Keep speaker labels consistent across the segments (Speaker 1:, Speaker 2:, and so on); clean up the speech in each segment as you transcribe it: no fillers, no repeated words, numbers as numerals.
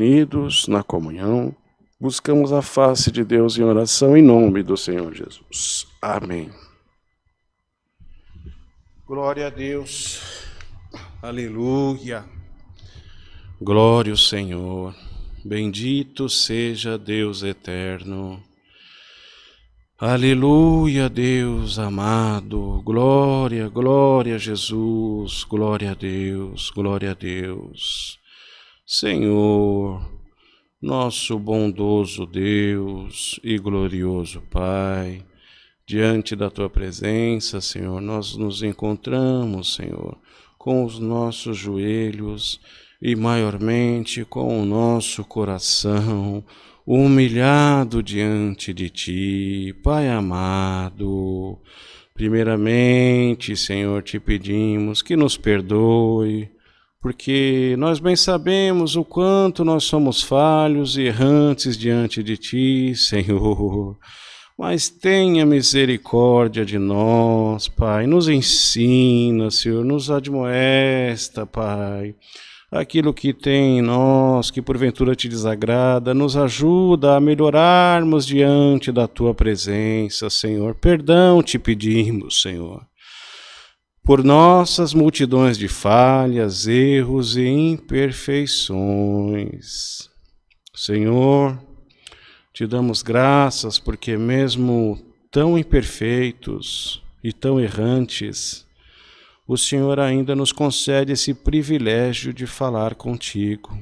Speaker 1: Unidos na comunhão, buscamos a face de Deus em oração em nome do Senhor Jesus. Amém. Glória a Deus. Aleluia. Glória ao Senhor. Bendito seja Deus eterno. Aleluia, Deus amado. Glória, glória a Jesus. Glória a Deus, glória a Deus. Senhor, nosso bondoso Deus e glorioso Pai, diante da Tua presença, Senhor, nós nos encontramos, Senhor, com os nossos joelhos e maiormente com o nosso coração humilhado diante de Ti, Pai amado. Primeiramente, Senhor, te pedimos que nos perdoe, porque nós bem sabemos o quanto nós somos falhos e errantes diante de Ti, Senhor. Mas tenha misericórdia de nós, Pai. Nos ensina, Senhor, nos admoesta, Pai. Aquilo que tem em nós, que porventura te desagrada, nos ajuda a melhorarmos diante da Tua presença, Senhor. Perdão te pedimos, Senhor, por nossas multidões de falhas, erros e imperfeições. Senhor, te damos graças porque mesmo tão imperfeitos e tão errantes, o Senhor ainda nos concede esse privilégio de falar contigo.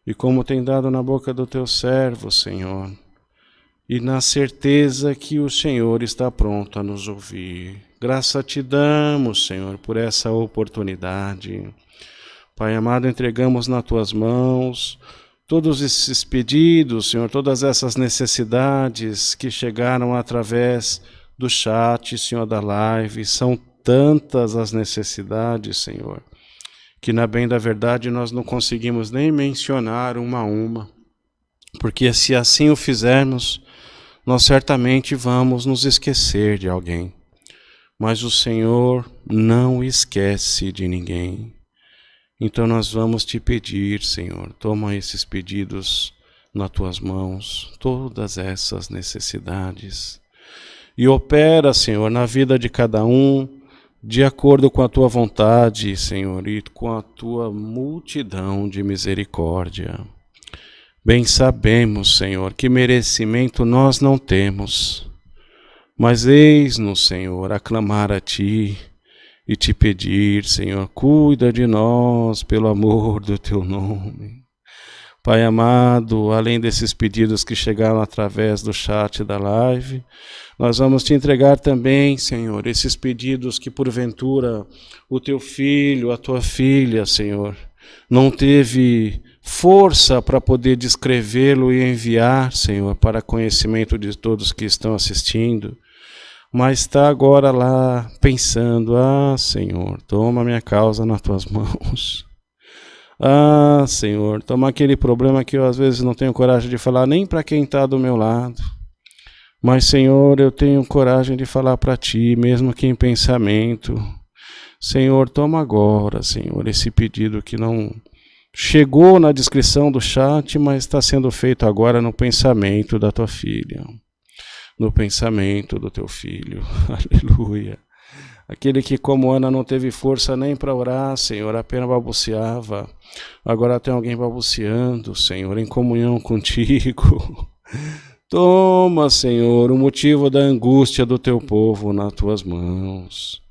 Speaker 1: E como tem dado na boca do teu servo, Senhor, e na certeza que o Senhor está pronto a nos ouvir. Graça te damos, Senhor, por essa oportunidade. Pai amado, entregamos nas tuas mãos todos esses pedidos, Senhor, todas essas necessidades que chegaram através do chat, Senhor, da live. São tantas as necessidades, Senhor, que na bem da verdade nós não conseguimos nem mencionar uma a uma, porque se assim o fizermos, nós certamente vamos nos esquecer de alguém. Mas o Senhor não esquece de ninguém. Então nós vamos te pedir, Senhor, toma esses pedidos nas tuas mãos, todas essas necessidades, e opera, Senhor, na vida de cada um, de acordo com a tua vontade, Senhor, e com a tua multidão de misericórdia. Bem sabemos, Senhor, que merecimento nós não temos, mas eis-nos, Senhor, a clamar a Ti e te pedir, Senhor, cuida de nós pelo amor do Teu nome. Pai amado, além desses pedidos que chegaram através do chat da live, nós vamos te entregar também, Senhor, esses pedidos que porventura o Teu filho, a Tua filha, Senhor, não teve força para poder descrevê-lo e enviar, Senhor, para conhecimento de todos que estão assistindo, mas está agora lá pensando, Senhor, toma minha causa nas tuas mãos. Senhor, toma aquele problema que eu às vezes não tenho coragem de falar nem para quem está do meu lado, mas, Senhor, eu tenho coragem de falar para Ti, mesmo que em pensamento. Senhor, toma agora, Senhor, esse pedido que não chegou na descrição do chat, mas está sendo feito agora no pensamento da Tua filha, no pensamento do Teu filho. Aleluia. Aquele que, como Ana, não teve força nem para orar, Senhor, apenas balbuciava. Agora tem alguém balbuciando, Senhor, em comunhão contigo. Toma, Senhor, o motivo da angústia do Teu povo nas Tuas mãos.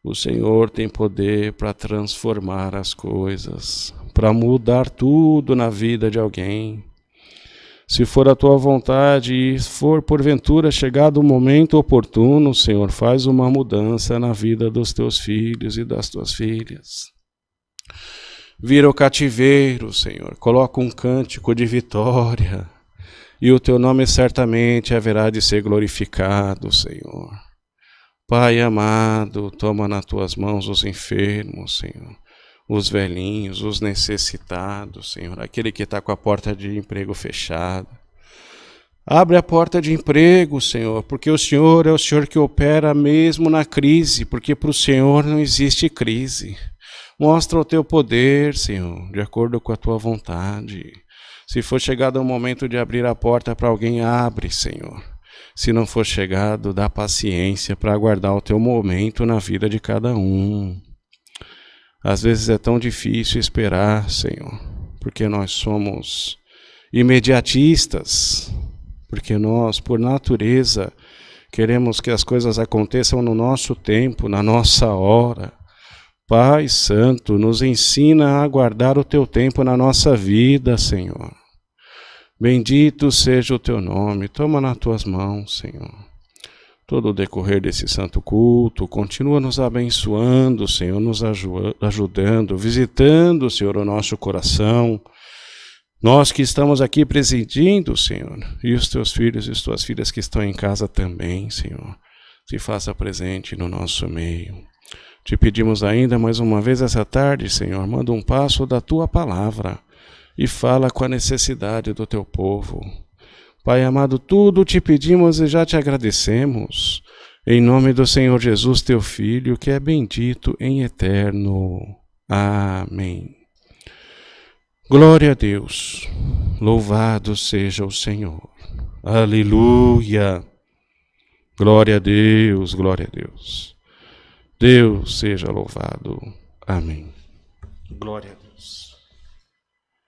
Speaker 1: O Senhor tem poder para transformar as coisas, para mudar tudo na vida de alguém. Se for a Tua vontade e for porventura chegado o momento oportuno, Senhor, faz uma mudança na vida dos Teus filhos e das Tuas filhas. Vira o cativeiro, Senhor, coloca um cântico de vitória e o Teu nome certamente haverá de ser glorificado, Senhor. Pai amado, toma nas Tuas mãos os enfermos, Senhor, os velhinhos, os necessitados, Senhor, aquele que está com a porta de emprego fechada. Abre a porta de emprego, Senhor, porque o Senhor é o Senhor que opera mesmo na crise, porque para o Senhor não existe crise. Mostra o teu poder, Senhor, de acordo com a tua vontade. Se for chegado o momento de abrir a porta para alguém, abre, Senhor. Se não for chegado, dá paciência para aguardar o teu momento na vida de cada um. Às vezes é tão difícil esperar, Senhor, porque nós somos imediatistas, porque nós, por natureza, queremos que as coisas aconteçam no nosso tempo, na nossa hora. Pai Santo, nos ensina a aguardar o teu tempo na nossa vida, Senhor. Bendito seja o teu nome, toma nas tuas mãos, Senhor. Todo o decorrer desse santo culto, continua nos abençoando, Senhor, nos ajudando, visitando, Senhor, o nosso coração. Nós que estamos aqui presidindo, Senhor, e os teus filhos e as tuas filhas que estão em casa também, Senhor, se faça presente no nosso meio. Te pedimos ainda mais uma vez essa tarde, Senhor, manda um passo da tua palavra e fala com a necessidade do teu povo. Pai amado, tudo te pedimos e já te agradecemos. Em nome do Senhor Jesus, teu Filho, que é bendito em eterno. Amém. Glória a Deus. Louvado seja o Senhor. Aleluia. Glória a Deus, glória a Deus. Deus seja louvado. Amém. Glória a Deus.